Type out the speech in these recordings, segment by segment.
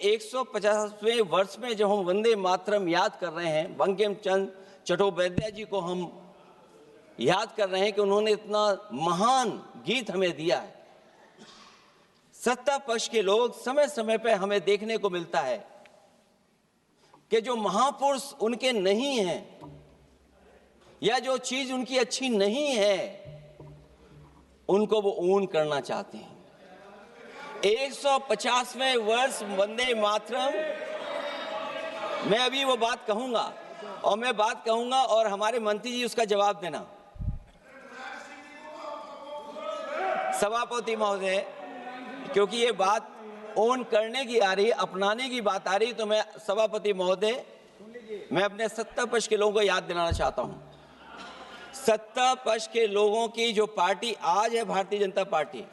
150वें वर्ष में जब हम वंदे मातरम याद कर रहे हैं, बंकिम चंद्र चट्टोपाध्याय जी को हम याद कर रहे हैं कि उन्होंने इतना महान गीत हमें दिया है। सत्ता पक्ष के लोग समय समय पर हमें देखने को मिलता है कि जो महापुरुष उनके नहीं हैं या जो चीज उनकी अच्छी नहीं है उनको वो ऊन करना चाहते हैं। 150वें वर्ष वंदे मातरम, मैं अभी वो बात कहूंगा और मैं बात कहूंगा और हमारे मंत्री जी उसका जवाब देना। सभापति महोदय, क्योंकि ये बात ओन करने की आ रही है, अपनाने की बात आ रही, तो मैं सभापति महोदय, मैं अपने सत्ता पक्ष के लोगों को याद दिलाना चाहता हूं। सत्ता पक्ष के लोगों की जो पार्टी आज है, भारतीय जनता पार्टी,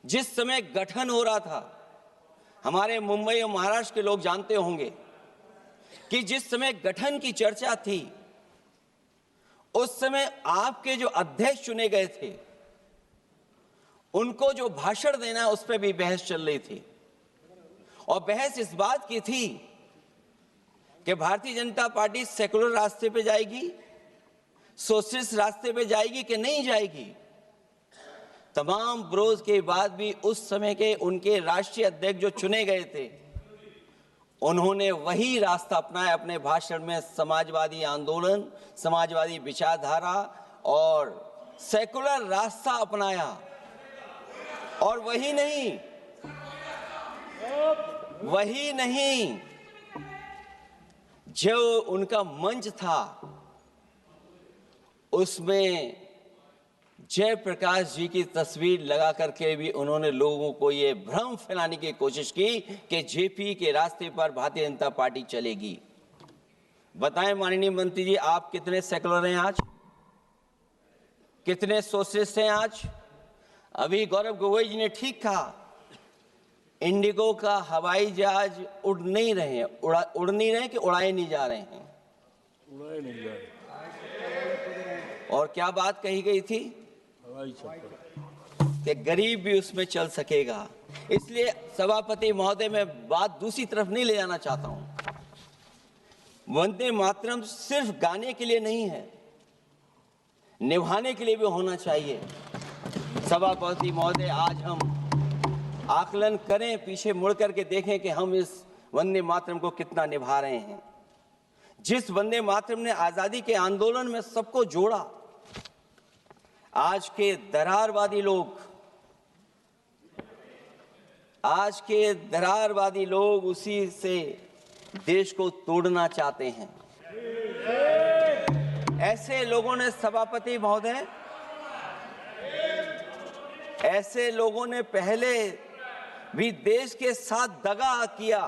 जिस समय गठन हो रहा था, हमारे मुंबई और महाराष्ट्र के लोग जानते होंगे कि जिस समय गठन की चर्चा थी, उस समय आपके जो अध्यक्ष चुने गए थे उनको जो भाषण देना है उस पर भी बहस चल रही थी। और बहस इस बात की थी कि भारतीय जनता पार्टी सेकुलर रास्ते पे जाएगी, सोशलिस्ट रास्ते पे जाएगी कि नहीं जाएगी। तमाम विरोध के बाद भी उस समय के उनके राष्ट्रीय अध्यक्ष जो चुने गए थे उन्होंने वही रास्ता अपनाया अपने भाषण में। समाजवादी आंदोलन, समाजवादी विचारधारा और सेकुलर रास्ता अपनाया। और वही नहीं, जो उनका मंच था उसमें जयप्रकाश जी की तस्वीर लगा करके भी उन्होंने लोगों को ये भ्रम फैलाने की कोशिश की कि जेपी के रास्ते पर भारतीय जनता पार्टी चलेगी। बताएं माननीय मंत्री जी, आप कितने सेकुलर हैं आज, कितने सोशलिस्ट हैं आज? अभी गौरव गोगोई जी ने ठीक कहा, इंडिगो का हवाई जहाज उड़ नहीं रहे हैं, उड़ नहीं रहे कि उड़ाए नहीं जा रहे हैं? उड़ाए नहीं जा रहे। और क्या बात कही गई थी कि गरीब भी उसमें चल सकेगा। इसलिए सभापति महोदय, मैं बात दूसरी तरफ नहीं ले जाना चाहता हूं। वंदे मातरम सिर्फ गाने के लिए नहीं है, निभाने के लिए भी होना चाहिए। सभापति महोदय, आज हम आकलन करें, पीछे मुड़ करके देखें कि हम इस वंदे मातरम को कितना निभा रहे हैं। जिस वंदे मातरम ने आजादी के आंदोलन में सबको जोड़ा, आज के दरारवादी लोग उसी से देश को तोड़ना चाहते हैं। ऐसे लोगों ने, सभापति महोदय, ऐसे लोगों ने पहले भी देश के साथ दगा किया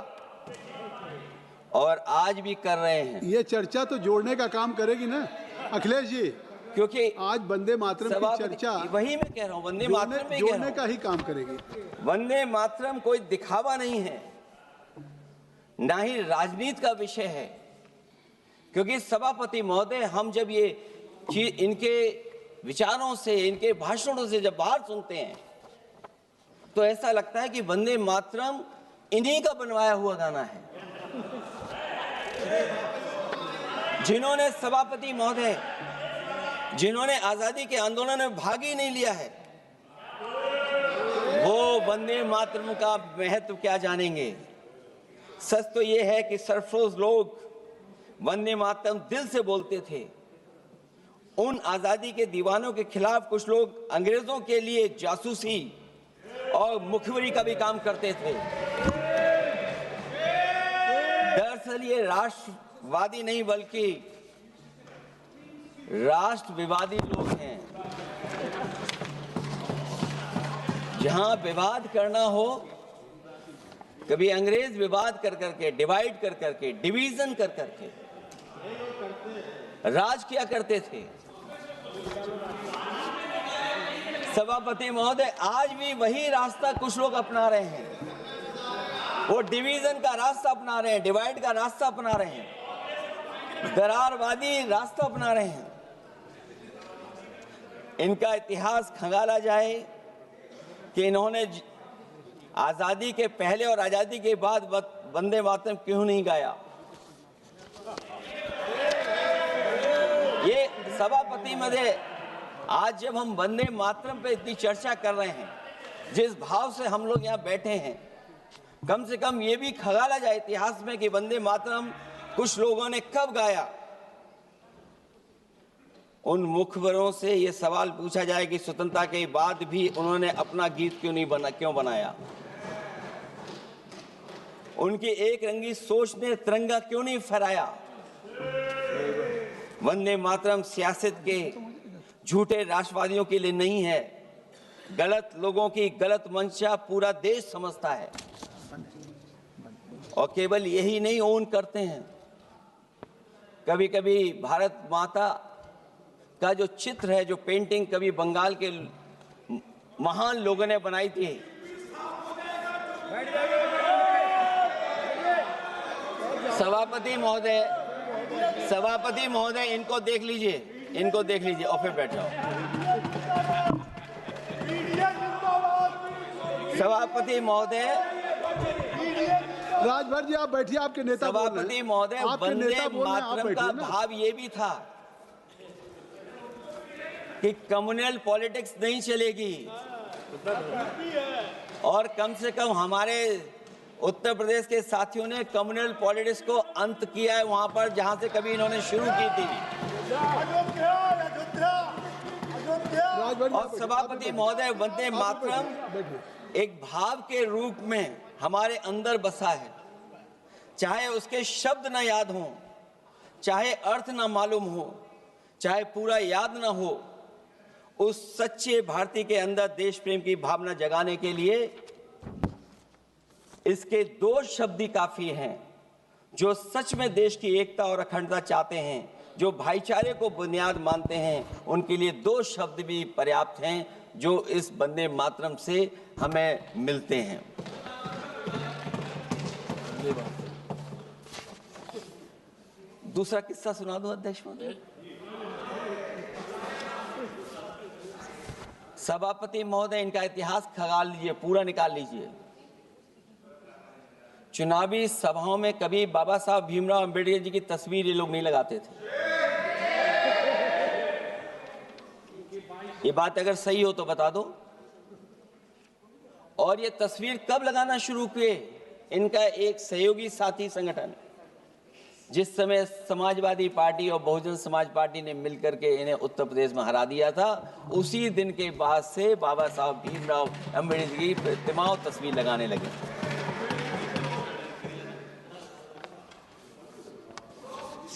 और आज भी कर रहे हैं। ये चर्चा तो जोड़ने का काम करेगी ना अखिलेश जी, क्योंकि आज वंदे मातरम की चर्चा, वही मैं कह रहा हूँ, वंदे मातरम में जोड़ने का ही काम करेगी। वंदे मातरम कोई दिखावा नहीं है, ना ही राजनीति का विषय है। क्योंकि सभापति महोदय, हम जब ये चीज इनके विचारों से, इनके भाषणों से जब बाहर सुनते हैं तो ऐसा लगता है कि वंदे मातरम इन्हीं का बनवाया हुआ गाना है। जिन्होंने, सभापति महोदय, जिन्होंने आजादी के आंदोलन में भाग ही नहीं लिया है, वो वंदे मातरम का महत्व क्या जानेंगे। सच तो ये है कि सरफरोश लोग वंदे मातरम दिल से बोलते थे। उन आजादी के दीवानों के खिलाफ कुछ लोग अंग्रेजों के लिए जासूसी और मुखबिरी का भी काम करते थे। दरअसल ये राष्ट्रवादी नहीं बल्कि राष्ट्र विवादी लोग हैं। जहां विवाद करना हो, कभी अंग्रेज विवाद कर करके, डिवाइड कर करके, डिवीजन कर करके राज किया करते थे। सभापति महोदय, आज भी वही रास्ता कुछ लोग अपना रहे हैं। वो डिवीजन का रास्ता अपना रहे हैं, डिवाइड का रास्ता अपना रहे हैं, दरारवादी रास्ता अपना रहे हैं। इनका इतिहास खंगाला जाए कि इन्होंने आजादी के पहले और आजादी के बाद वंदे मातरम क्यों नहीं गाया? ये सभापति महोदय, आज जब हम वंदे मातरम पे इतनी चर्चा कर रहे हैं, जिस भाव से हम लोग यहाँ बैठे हैं, कम से कम ये भी खगाला जाए इतिहास में कि वंदे मातरम कुछ लोगों ने कब गाया। उन मुखबरों से ये सवाल पूछा जाए कि स्वतंत्रता के बाद भी उन्होंने अपना गीत क्यों बनाया? उनकी एक रंगी सोच ने तिरंगा क्यों नहीं फहराया? वंदे मातरम सियासत के झूठे राष्ट्रवादियों के लिए नहीं है, गलत लोगों की गलत मंशा पूरा देश समझता है और केवल यही नहीं ओन करते हैं। कभी कभी भारत माता का जो चित्र है, जो पेंटिंग कभी बंगाल के महान लोगों ने बनाई थी, सभापति महोदय इनको देख लीजिए और फिर बैठ जाओ। सभापति महोदय, राजभर जी आप बैठिए, आपके नेता बोल रहे हैं। सभापति महोदय, आपके नेता वंदे बोल रहे हैं, आप मातरम बैठिए का ना। भाव ये भी था कि कम्युनल पॉलिटिक्स नहीं चलेगी और कम से कम हमारे उत्तर प्रदेश के साथियों ने कम्युनल पॉलिटिक्स को अंत किया है वहां पर जहां से कभी इन्होंने शुरू की थी। राजभर जी, और सभापति महोदय, वंदे मातरम एक भाव के रूप में हमारे अंदर बसा है, चाहे उसके शब्द न याद हों, चाहे अर्थ न मालूम हो, चाहे पूरा याद न हो, उस सच्चे भारतीय के अंदर देश प्रेम की भावना जगाने के लिए इसके दो शब्द ही काफी हैं। जो सच में देश की एकता और अखंडता चाहते हैं, जो भाईचारे को बुनियाद मानते हैं, उनके लिए दो शब्द भी पर्याप्त हैं जो इस वंदे मातरम से हमें मिलते हैं। दूसरा किस्सा सुना दो अध्यक्ष महोदय। सभापति महोदय, इनका इतिहास खंगाल लीजिए, पूरा निकाल लीजिए। चुनावी सभाओं में कभी बाबा साहब भीमराव अंबेडकर जी की तस्वीर ये लोग नहीं लगाते थे। ये बात अगर सही हो तो बता दो। और ये तस्वीर कब लगाना शुरू किए? इनका एक सहयोगी साथी संगठन, जिस समय समाजवादी पार्टी और बहुजन समाज पार्टी ने मिलकर के इन्हें उत्तर प्रदेश में हरा दिया था, उसी दिन के बाद से बाबा साहब भीमराव अंबेडकर की प्रतिमा और तस्वीर लगाने लगे।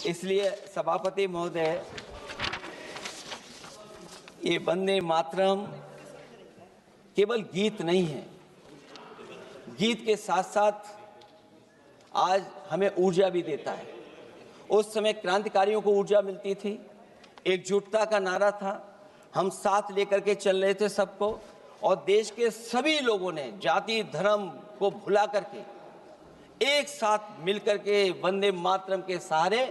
इसलिए सभापति महोदय, ये वंदे मातरम केवल गीत नहीं है, गीत के साथ साथ आज हमें ऊर्जा भी देता है। उस समय क्रांतिकारियों को ऊर्जा मिलती थी, एकजुटता का नारा था, हम साथ लेकर के चल रहे थे सबको, और देश के सभी लोगों ने जाति धर्म को भुला करके एक साथ मिलकर के वंदे मातरम के सहारे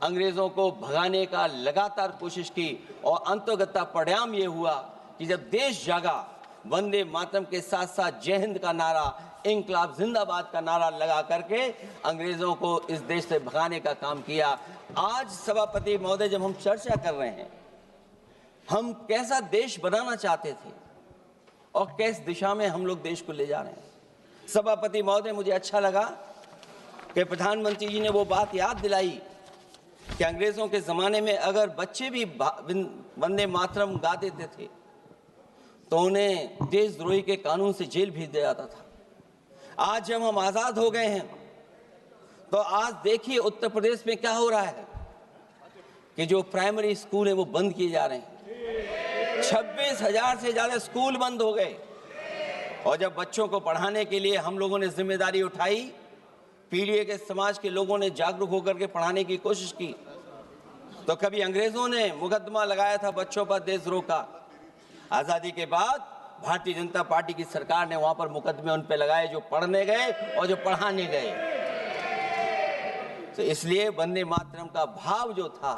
अंग्रेजों को भगाने का लगातार कोशिश की। और अंततः परिणाम ये हुआ कि जब देश जागा, वंदे मातरम के साथ साथ जय हिंद का नारा, इंकलाब जिंदाबाद का नारा लगा करके अंग्रेजों को इस देश से भगाने का काम किया। आज सभापति महोदय, जब हम चर्चा कर रहे हैं, हम कैसा देश बनाना चाहते थे और किस दिशा में हम लोग देश को ले जा रहे हैं। सभापति महोदय, मुझे अच्छा लगा कि प्रधानमंत्री जी ने वो बात याद दिलाई कि अंग्रेजों के जमाने में अगर बच्चे भी वंदे मातरम गा देते थे तो उन्हें देशद्रोही के कानून से जेल भेज दिया जाता था। आज जब हम आजाद हो गए हैं तो आज देखिए उत्तर प्रदेश में क्या हो रहा है कि जो प्राइमरी स्कूल है वो बंद किए जा रहे हैं। 26,000 से ज्यादा स्कूल बंद हो गए। और जब बच्चों को पढ़ाने के लिए हम लोगों ने जिम्मेदारी उठाई, पीढ़ी के समाज के लोगों ने जागरूक होकर के पढ़ाने की कोशिश की, तो कभी अंग्रेजों ने मुकदमा लगाया था बच्चों पर देशद्रोह का। आजादी के बाद भारतीय जनता पार्टी की सरकार ने वहां पर मुकदमे उन पे लगाए जो पढ़ने गए और जो पढ़ाने गए। तो इसलिए वंदे मातरम का भाव जो था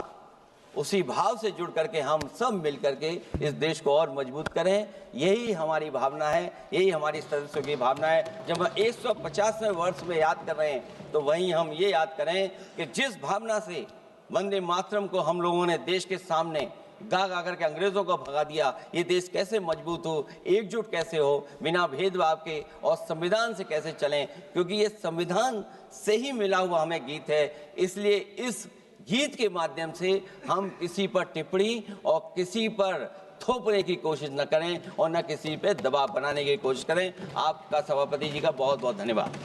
उसी भाव से जुड़ करके हम सब मिल करके इस देश को और मजबूत करें। यही हमारी भावना है, यही हमारी सदस्यों की भावना है। जब हम 150वें वर्ष में याद कर रहे हैं तो वहीं हम ये याद करें कि जिस भावना से वंदे मातरम को हम लोगों ने देश के सामने गा गा करके अंग्रेजों को भगा दिया, ये देश कैसे मजबूत हो, एकजुट कैसे हो, बिना भेदभाव के और संविधान से कैसे चलें, क्योंकि ये संविधान से ही मिला हुआ हमें गीत है। इसलिए इस गीत के माध्यम से हम किसी पर टिप्पणी और किसी पर थोपने की कोशिश न करें और न किसी पे दबाव बनाने की कोशिश करें। आपका सभापति जी का बहुत बहुत धन्यवाद।